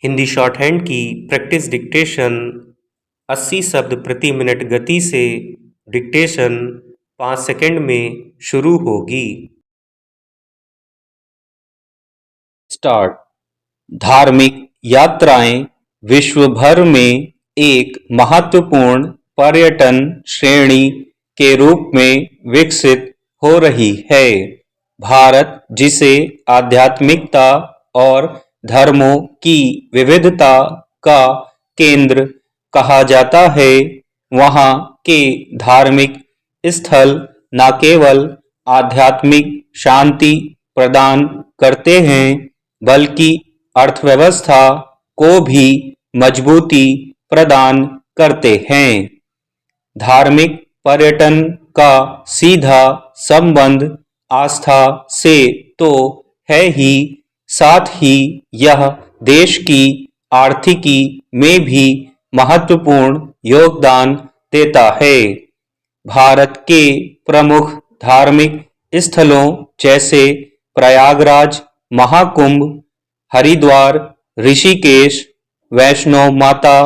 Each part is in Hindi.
हिंदी शॉर्ट हैंड की प्रैक्टिस डिक्टेशन 80 शब्द प्रति मिनट गति से डिक्टेशन 5 सेकंड में शुरू होगी। स्टार्ट। धार्मिक यात्राएं विश्व भर में एक महत्वपूर्ण पर्यटन श्रेणी के रूप में विकसित हो रही है। भारत, जिसे आध्यात्मिकता और धर्मों की विविधता का केंद्र कहा जाता है, वहाँ के धार्मिक स्थल न केवल आध्यात्मिक शांति प्रदान करते हैं, बल्कि अर्थव्यवस्था को भी मजबूती प्रदान करते हैं। धार्मिक पर्यटन का सीधा संबंध आस्था से तो है ही, साथ ही यह देश की आर्थिकी में भी महत्वपूर्ण योगदान देता है। भारत के प्रमुख धार्मिक स्थलों जैसे प्रयागराज, महाकुंभ, हरिद्वार, ऋषिकेश, वैष्णो माता,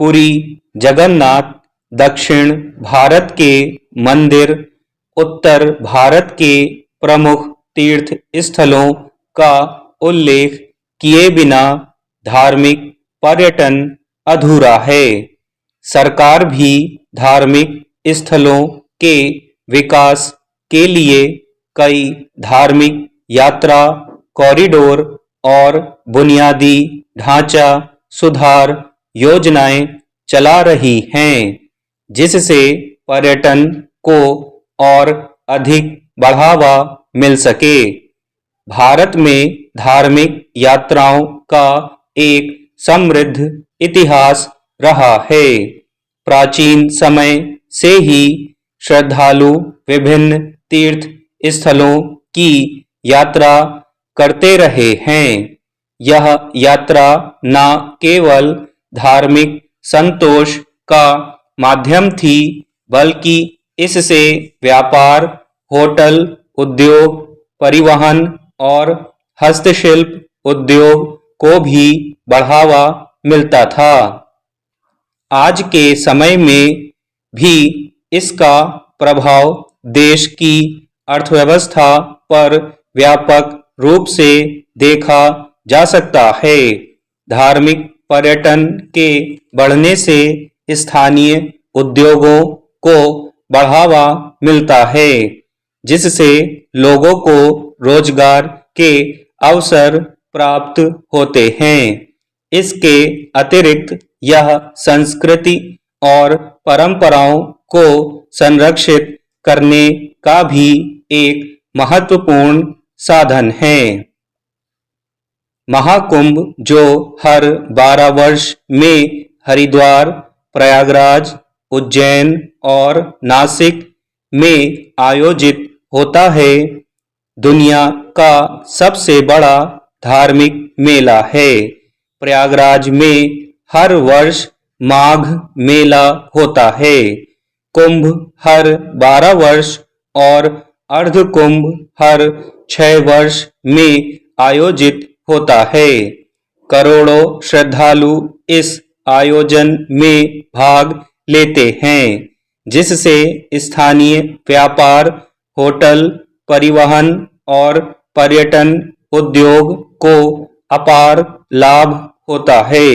पुरी जगन्नाथ, दक्षिण भारत के मंदिर, उत्तर भारत के प्रमुख तीर्थ स्थलों का उल्लेख किए बिना धार्मिक पर्यटन अधूरा है। सरकार भी धार्मिक स्थलों के विकास के लिए कई धार्मिक यात्रा कॉरिडोर और बुनियादी ढांचा सुधार योजनाएं चला रही हैं, जिससे पर्यटन को और अधिक बढ़ावा मिल सके। भारत में धार्मिक यात्राओं का एक समृद्ध इतिहास रहा है। प्राचीन समय से ही श्रद्धालु विभिन्न तीर्थ स्थलों की यात्रा करते रहे हैं। यह यात्रा न केवल धार्मिक संतोष का माध्यम थी, बल्कि इससे व्यापार, होटल उद्योग, परिवहन और हस्तशिल्प उद्योग को भी बढ़ावा मिलता था। आज के समय में भी इसका प्रभाव देश की अर्थव्यवस्था पर व्यापक रूप से देखा जा सकता है। धार्मिक पर्यटन के बढ़ने से स्थानीय उद्योगों को बढ़ावा मिलता है, जिससे लोगों को रोजगार के अवसर प्राप्त होते हैं। इसके अतिरिक्त यह संस्कृति और परंपराओं को संरक्षित करने का भी एक महत्वपूर्ण साधन है। महाकुंभ, जो हर 12 वर्ष में हरिद्वार, प्रयागराज, उज्जैन और नासिक में आयोजित होता है, दुनिया का सबसे बड़ा धार्मिक मेला है। प्रयागराज में हर वर्ष माघ मेला होता है। कुंभ हर 12 वर्ष और अर्ध कुंभ हर 6 वर्ष में आयोजित होता है। करोड़ों श्रद्धालु इस आयोजन में भाग लेते हैं, जिससे स्थानीय व्यापार, होटल, परिवहन और पर्यटन उद्योग को अपार लाभ होता है।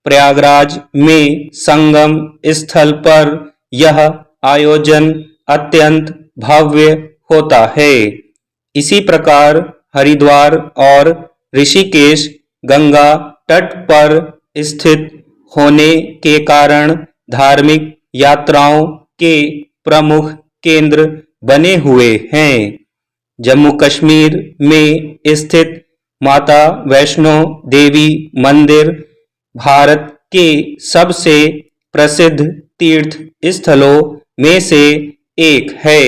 प्रयागराज में संगम स्थल पर यह आयोजन अत्यंत भव्य होता है। इसी प्रकार हरिद्वार और ऋषिकेश गंगा तट पर स्थित होने के कारण धार्मिक यात्राओं के प्रमुख केंद्र बने हुए हैं। जम्मू कश्मीर में स्थित माता वैष्णो देवी मंदिर भारत के सबसे प्रसिद्ध तीर्थ स्थलों में से एक है।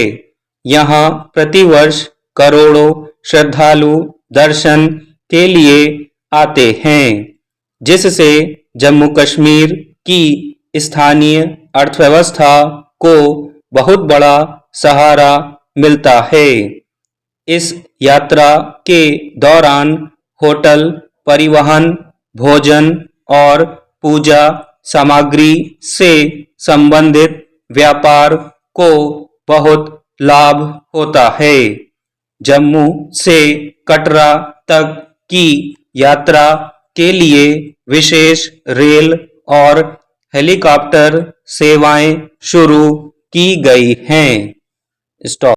यहाँ प्रतिवर्ष करोड़ों श्रद्धालु दर्शन के लिए आते हैं, जिससे जम्मू कश्मीर की स्थानीय अर्थव्यवस्था को बहुत बड़ा सहारा मिलता है। इस यात्रा के दौरान होटल, परिवहन भोजन और पूजा सामग्री से संबंधित व्यापार को बहुत लाभ होता है। जम्मू से कटरा तक की यात्रा के लिए विशेष रेल और हेलीकॉप्टर सेवाएं शुरू की गई हैं। स्टॉप।